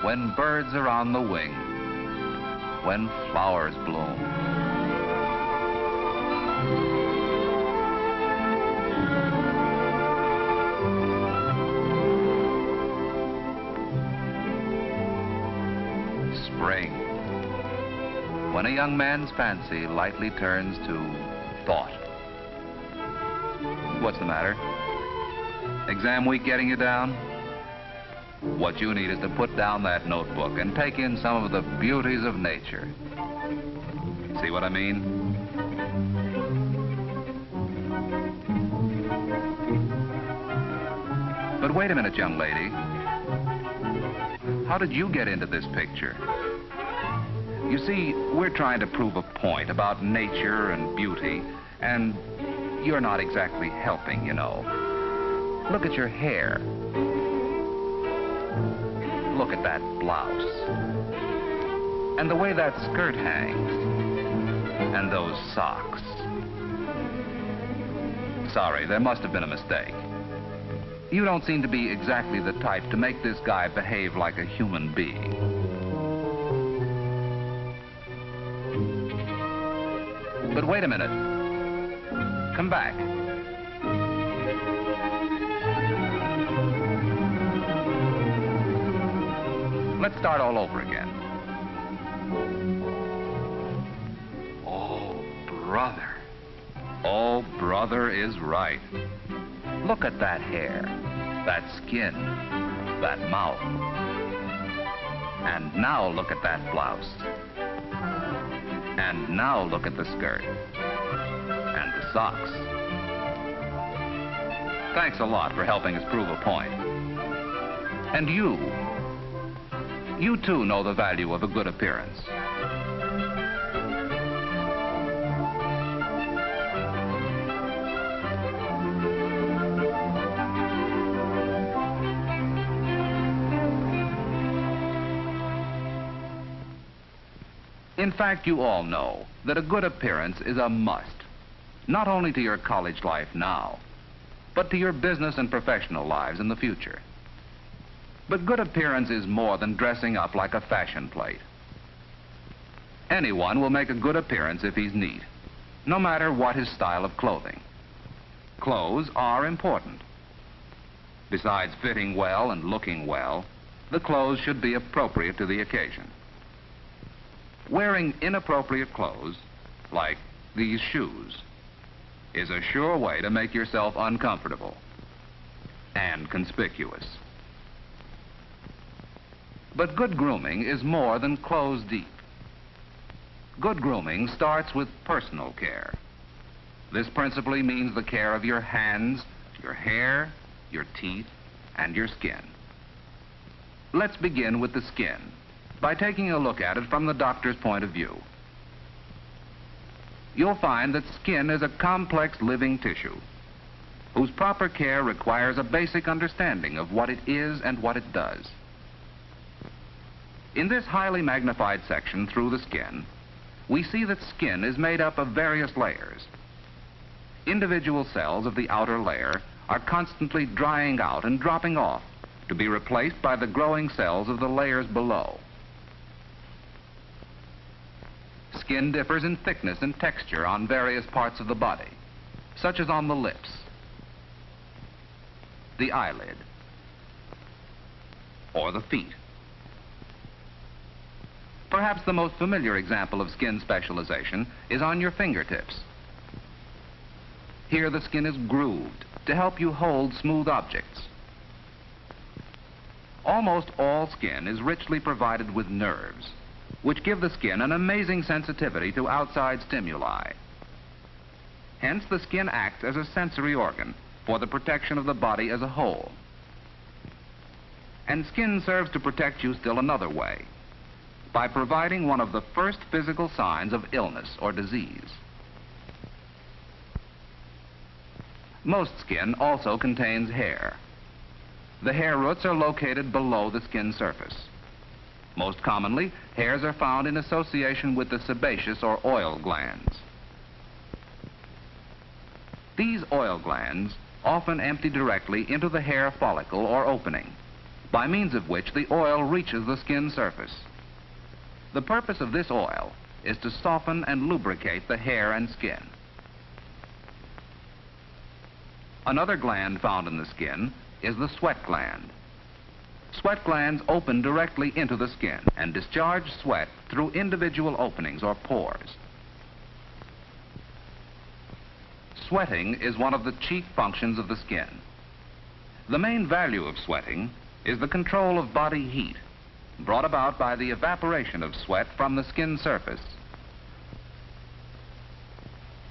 when birds are on the wing, when flowers bloom. Spring, when a young man's fancy lightly turns to thought. What's the matter? Exam week getting you down? What you need is to put down that notebook and take in some of the beauties of nature. See what I mean? But wait a minute, young lady. How did you get into this picture? You see, we're trying to prove a point about nature and beauty, and you're not exactly helping, you know. Look at your hair. Look at that blouse. And the way that skirt hangs. And those socks. Sorry, there must have been a mistake. You don't seem to be exactly the type to make this guy behave like a human being. But wait a minute. Come back. Let's start all over again. Oh, brother. Oh, brother is right. Look at that hair, that skin, that mouth. And now look at that blouse. And now look at the skirt. And the socks. Thanks a lot for helping us prove a point. And you too know the value of a good appearance. In fact, you all know that a good appearance is a must, not only to your college life now, but to your business and professional lives in the future. But good appearance is more than dressing up like a fashion plate. Anyone will make a good appearance if he's neat, no matter what his style of clothing. Clothes are important. Besides fitting well and looking well, the clothes should be appropriate to the occasion. Wearing inappropriate clothes, like these shoes, is a sure way to make yourself uncomfortable and conspicuous. But good grooming is more than clothes deep. Good grooming starts with personal care. This principally means the care of your hands, your hair, your teeth, and your skin. Let's begin with the skin by taking a look at it from the doctor's point of view. You'll find that skin is a complex living tissue whose proper care requires a basic understanding of what it is and what it does. In this highly magnified section through the skin, we see that skin is made up of various layers. Individual cells of the outer layer are constantly drying out and dropping off to be replaced by the growing cells of the layers below. Skin differs in thickness and texture on various parts of the body, such as on the lips, the eyelid, or the feet. Perhaps the most familiar example of skin specialization is on your fingertips. Here the skin is grooved to help you hold smooth objects. Almost all skin is richly provided with nerves, which give the skin an amazing sensitivity to outside stimuli. Hence, the skin acts as a sensory organ for the protection of the body as a whole. And skin serves to protect you still another way, by providing one of the first physical signs of illness or disease. Most skin also contains hair. The hair roots are located below the skin surface. Most commonly, hairs are found in association with the sebaceous or oil glands. These oil glands often empty directly into the hair follicle or opening, by means of which the oil reaches the skin surface. The purpose of this oil is to soften and lubricate the hair and skin. Another gland found in the skin is the sweat gland. Sweat glands open directly into the skin and discharge sweat through individual openings or pores. Sweating is one of the chief functions of the skin. The main value of sweating is the control of body heat, brought about by the evaporation of sweat from the skin surface.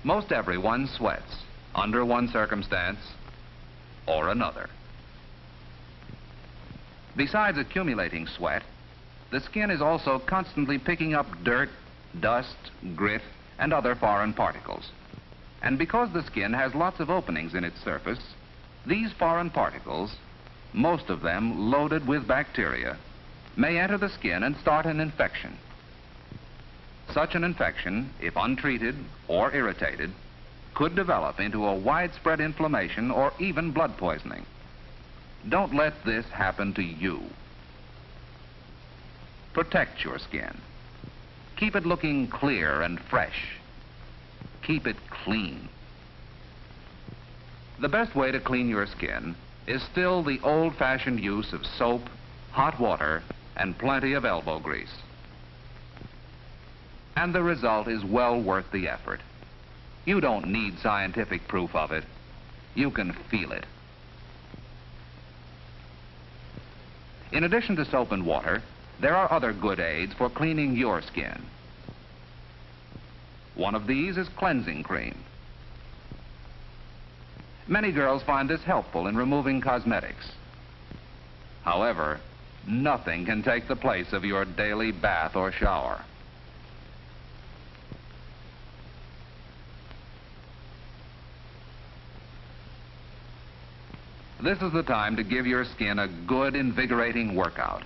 Most everyone sweats under one circumstance or another. Besides accumulating sweat, the skin is also constantly picking up dirt, dust, grit, and other foreign particles. And because the skin has lots of openings in its surface, these foreign particles, most of them loaded with bacteria, may enter the skin and start an infection. Such an infection, if untreated or irritated, could develop into a widespread inflammation or even blood poisoning. Don't let this happen to you. Protect your skin. Keep it looking clear and fresh. Keep it clean. The best way to clean your skin is still the old-fashioned use of soap, hot water, and plenty of elbow grease. And the result is well worth the effort. You don't need scientific proof of it. You can feel it. In addition to soap and water, there are other good aids for cleaning your skin. One of these is cleansing cream. Many girls find this helpful in removing cosmetics. However, nothing can take the place of your daily bath or shower. This is the time to give your skin a good, invigorating workout.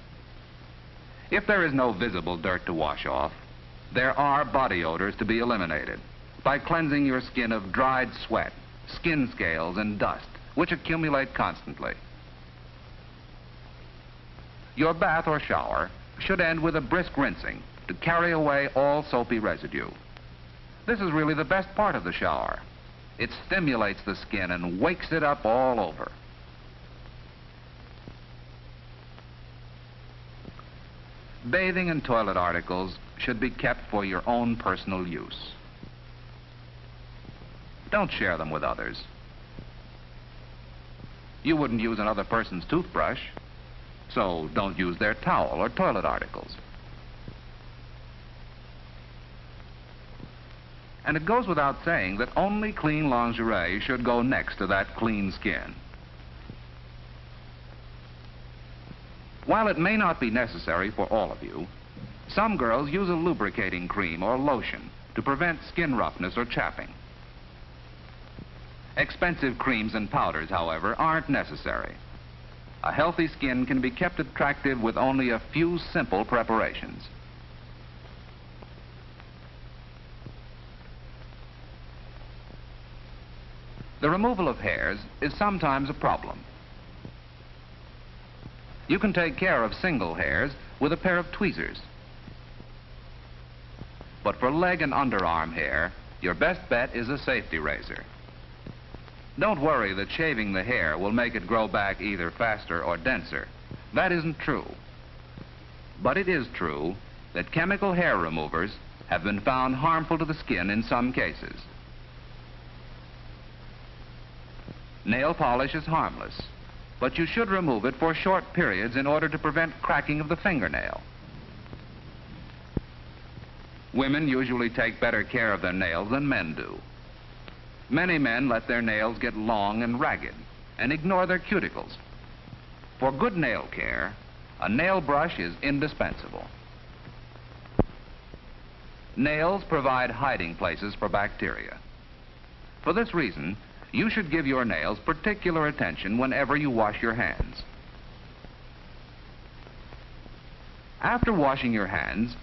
If there is no visible dirt to wash off, there are body odors to be eliminated by cleansing your skin of dried sweat, skin scales, and dust, which accumulate constantly. Your bath or shower should end with a brisk rinsing to carry away all soapy residue. This is really the best part of the shower. It stimulates the skin and wakes it up all over. Bathing and toilet articles should be kept for your own personal use. Don't share them with others. You wouldn't use another person's toothbrush, so don't use their towel or toilet articles. And it goes without saying that only clean lingerie should go next to that clean skin. While it may not be necessary for all of you, some girls use a lubricating cream or lotion to prevent skin roughness or chapping. Expensive creams and powders, however, aren't necessary. A healthy skin can be kept attractive with only a few simple preparations. The removal of hairs is sometimes a problem. You can take care of single hairs with a pair of tweezers. But for leg and underarm hair, your best bet is a safety razor. Don't worry that shaving the hair will make it grow back either faster or denser. That isn't true. But it is true that chemical hair removers have been found harmful to the skin in some cases. Nail polish is harmless, but you should remove it for short periods in order to prevent cracking of the fingernail. Women usually take better care of their nails than men do. Many men let their nails get long and ragged and ignore their cuticles. For good nail care, a nail brush is indispensable. Nails provide hiding places for bacteria. For this reason, you should give your nails particular attention whenever you wash your hands. After washing your hands,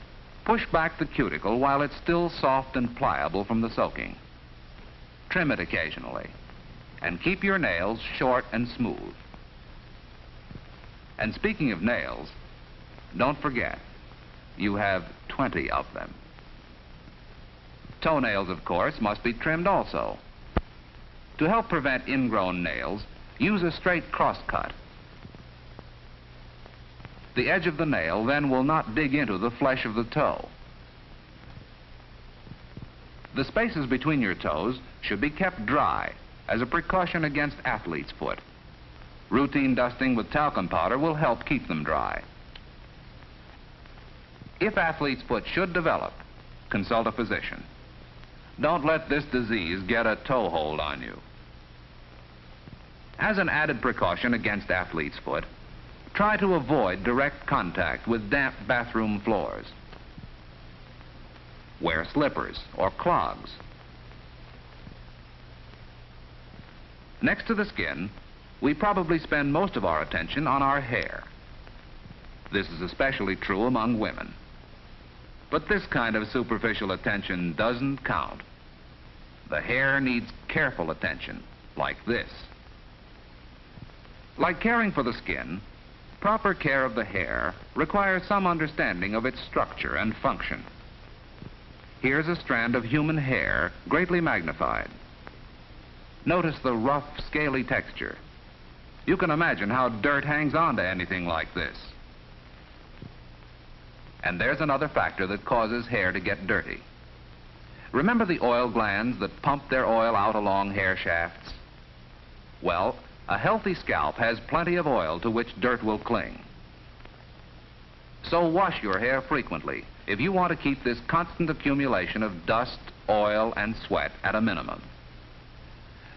push back the cuticle while it's still soft and pliable from the soaking. Trim it occasionally, and keep your nails short and smooth. And speaking of nails, don't forget, you have 20 of them. Toenails, of course, must be trimmed also. To help prevent ingrown nails, use a straight cross-cut. The edge of the nail then will not dig into the flesh of the toe. The spaces between your toes should be kept dry as a precaution against athlete's foot. Routine dusting with talcum powder will help keep them dry. If athlete's foot should develop, consult a physician. Don't let this disease get a toehold on you. As an added precaution against athlete's foot, try to avoid direct contact with damp bathroom floors. Wear slippers or clogs. Next to the skin, we probably spend most of our attention on our hair. This is especially true among women. But this kind of superficial attention doesn't count. The hair needs careful attention, like this. Like caring for the skin, proper care of the hair requires some understanding of its structure and function. Here's a strand of human hair, greatly magnified. Notice the rough, scaly texture. You can imagine how dirt hangs on to anything like this. And there's another factor that causes hair to get dirty. Remember the oil glands that pump their oil out along hair shafts? Well, a healthy scalp has plenty of oil to which dirt will cling. So wash your hair frequently if you want to keep this constant accumulation of dust, oil, and sweat at a minimum.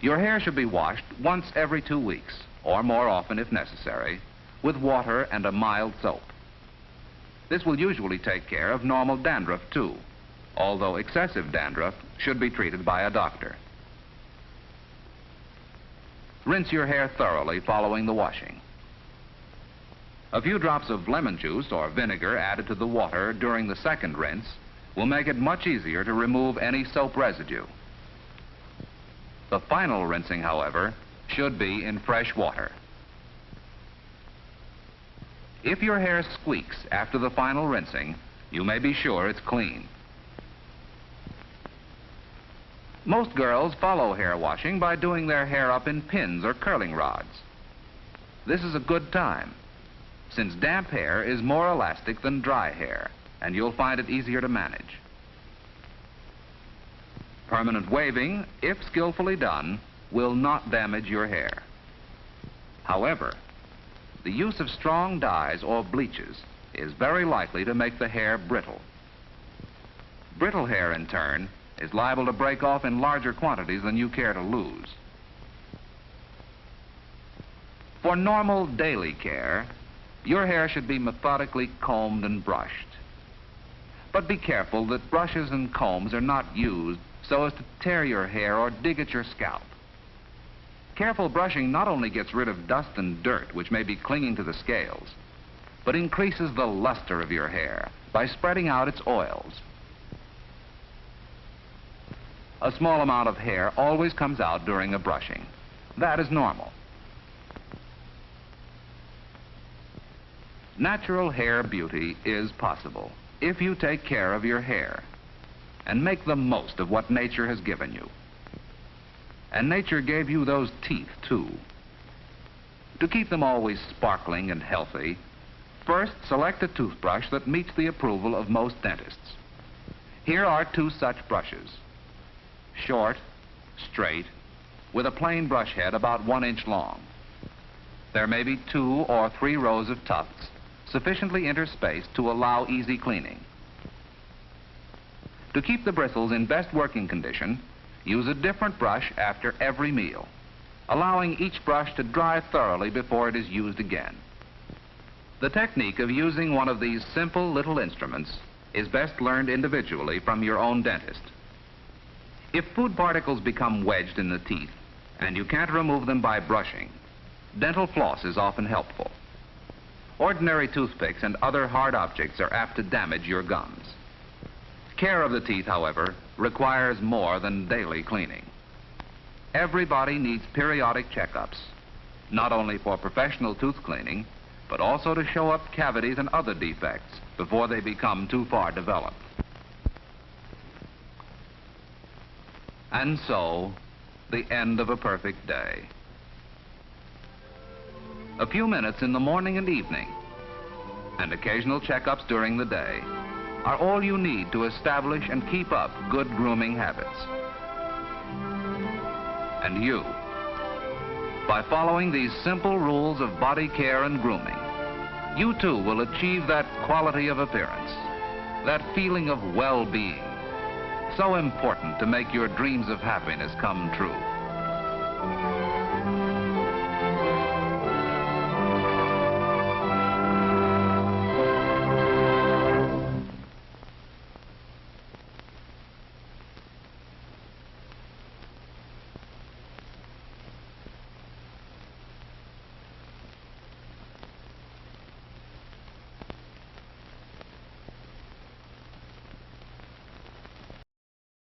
Your hair should be washed once every 2 weeks, or more often if necessary, with water and a mild soap. This will usually take care of normal dandruff too, although excessive dandruff should be treated by a doctor. Rinse your hair thoroughly following the washing. A few drops of lemon juice or vinegar added to the water during the second rinse will make it much easier to remove any soap residue. The final rinsing, however, should be in fresh water. If your hair squeaks after the final rinsing, you may be sure it's clean. Most girls follow hair washing by doing their hair up in pins or curling rods. This is a good time, since damp hair is more elastic than dry hair, and you'll find it easier to manage. Permanent waving, if skillfully done, will not damage your hair. However, the use of strong dyes or bleaches is very likely to make the hair brittle. Brittle hair, in turn, is liable to break off in larger quantities than you care to lose. For normal daily care, your hair should be methodically combed and brushed. But be careful that brushes and combs are not used so as to tear your hair or dig at your scalp. Careful brushing not only gets rid of dust and dirt which may be clinging to the scales, but increases the luster of your hair by spreading out its oils. A small amount of hair always comes out during a brushing. That is normal. Natural hair beauty is possible if you take care of your hair and make the most of what nature has given you. And nature gave you those teeth, too. To keep them always sparkling and healthy, first select a toothbrush that meets the approval of most dentists. Here are 2 such brushes. Short, straight, with a plain brush head about 1 inch long. There may be 2 or 3 rows of tufts, sufficiently interspaced to allow easy cleaning. To keep the bristles in best working condition, use a different brush after every meal, allowing each brush to dry thoroughly before it is used again. The technique of using one of these simple little instruments is best learned individually from your own dentist. If food particles become wedged in the teeth and you can't remove them by brushing, dental floss is often helpful. Ordinary toothpicks and other hard objects are apt to damage your gums. Care of the teeth, however, requires more than daily cleaning. Everybody needs periodic checkups, not only for professional tooth cleaning, but also to show up cavities and other defects before they become too far developed. And so, the end of a perfect day. A few minutes in the morning and evening, and occasional checkups during the day, are all you need to establish and keep up good grooming habits. And you, by following these simple rules of body care and grooming, you too will achieve that quality of appearance, that feeling of well-being, so important to make your dreams of happiness come true.